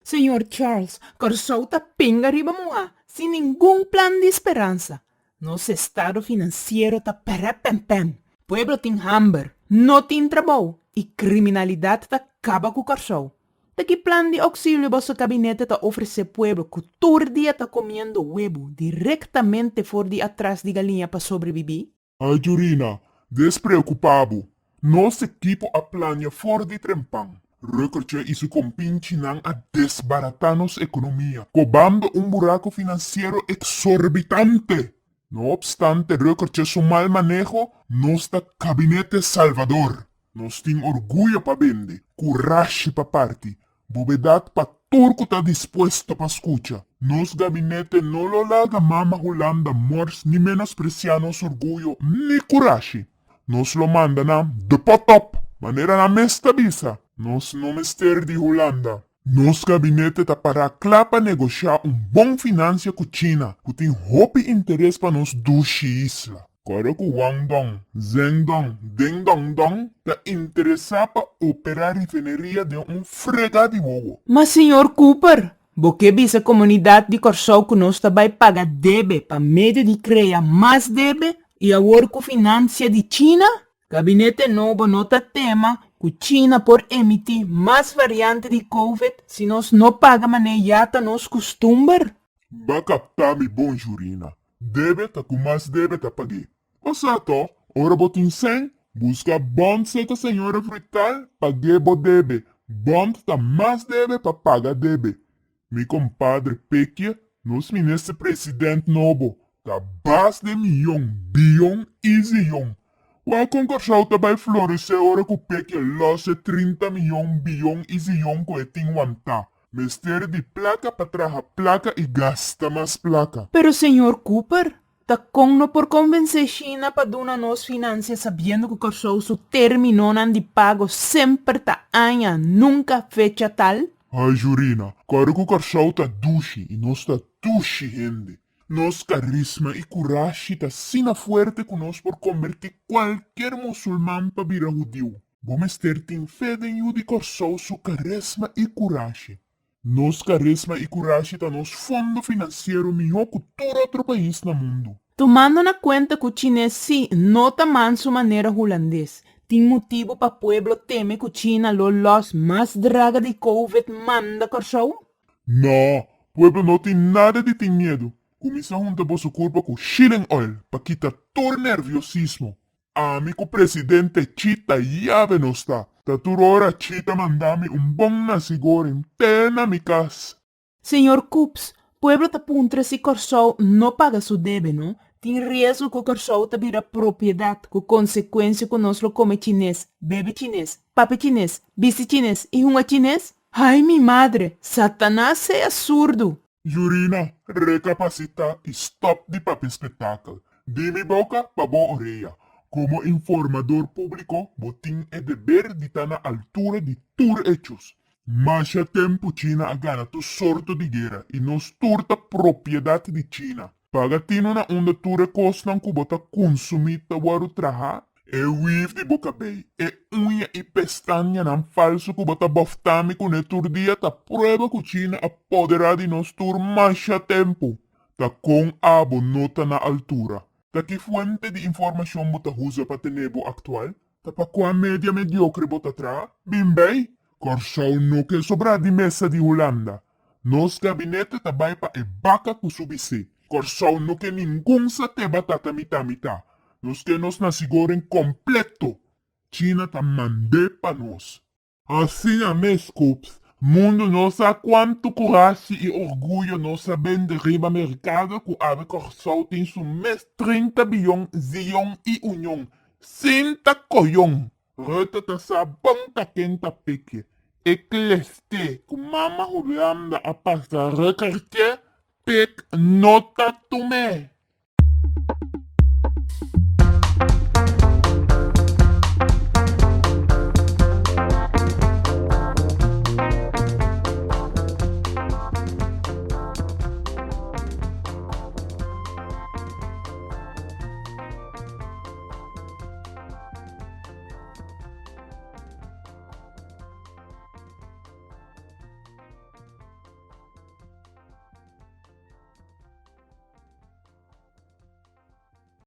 Senhor Charles, Corsouta pinga riba moa, sem nenhum plano de esperança. Nosso estado financeiro tá perepempem. Pueblo tem hambre, não tem trabalho e criminalidade tá acaba com o Corsou. Daqui plano de auxílio vosso gabinete tá oferecer pueblo que todo dia tá comendo huevo diretamente fora de atrás de galinha para sobreviver? Ai, Jurina, despreocupado. Nosso equipo aplania fora de trempão. Recorte isso com pinchinan a desbaratar nossa economia, cobrando um buraco financeiro exorbitante. No obstante, recorte su mal manejo, nosso gabinete salvador. Nós tem orgulho para vender, coragem para parte, bovedade para turco tá disposto para escucha. Nos gabinete não lo laga mama Holanda mors ni menospreciar nosso orgulho ni coragem. Nos lo manda na de potop, maneira na mesta bisa. Nos no mister de Holanda. Nos gabinete tá para clapa negociar bom financia com China, que tem roupa e interesse para nos dushi isla. Agora que Wang Dong, Zheng Dong, Deng Dong Dong tá interessado para operar a refineria de fregado de bobo. Mas, senhor Cooper, porque visa comunidade de Corsou que nós também paga debe para meio de criar mais debe e agora com financia de China? Gabinete novo nota tema que China por emitir mais variante de Covid se nós não paga maneiata nos costumes? Vai captar mi bom Jurina. Debe tá com mais debe tá paguei. Osato, ora botin sem, busca bond seca senhora frital, paguei bo debe. Bond tá mais debe para pagar debe. Mi compadre Pequia, nos ministro presidente novo, tá base de milhão, bilhão e zilhão. O concursão também florescer ora que o Pequia losse 30 milhão, bilhão e zilhão que tem wanta. Mistério de placa para trazer placa e gasta mais placa. Pero, senhor Cooper, tá como por convencer China para dar nos finanças sabendo que o Corsou su terminou de pago sempre tá anha, nunca fecha tal? Ai, Jurina, cara que o Corsou tá duche e nós tá duche gente. Nos carisma e coragem tá sina forte que nós por convertir qualquer muçulmano para virar judeu. Vamos ter fé em de Corsou su carisma e coragem. Nos carisma e coragem tá nos fundo financeiro melhor que todo outro país no mundo. Tomando na conta que o chinês sim nota manso maneira holandês, tem motivo para pueblo teme que China lo los mais draga de Covid manda Corsou? Não, pueblo não tem nada de ter medo. Começa a juntar vossa culpa com Shilling Oil para quitar todo nerviosismo. Amigo presidente Chita llave não está. Tá toda hora Chita mandame bom nasigor inteiro na mi casa. Senhor Coops, pueblo ta puntra se Corsou não paga su debe, não? Tem risco que o Corsou ta vira propriedade, com consequência que nós lo come chinês, bebe chinês, papi chinês, bici chinês e uma chinês? Ai, mi madre, Satanás é surdo. Jurina, recapacita e stop de papo espetáculo. De mi boca pa boa orelha. Como informador público, botim é dever de estar na altura de tur hechos. Mas já tempo China a gana tu sorto de guerra e nos turta propriedade de China. Pagatino na onda ture costan que bota consumir tawaru traha. É wif de boca bem. É unha e pestaña nan falso que bota boftami com netur dia ta prueba que China apoderar de nos tur mais já tempo. Ta com abo nota na altura. Ta que fuente de informação bota usa para tenebo actual? Ta pa qua media mediocre bota tra? Bim bem? Corsou no que sobrar de mesa de Holanda. Nos gabinete tabay pa e baka kusubisi. Corsou no que ninguém sa te batata mita-mita. Nos que nos nasiguren completo. China ta mande pa nos. Assim a mes, Coops. Mundo não sabe quanto coragem e orgulho nós sabemos de riba mercado que a Corsou tem su mês 30 bilhão, zilhão e união. Sinta coião. Reta ta sa banta quenta peque. Ecleste, que mama Holanda a passar recarte, pek nota tume.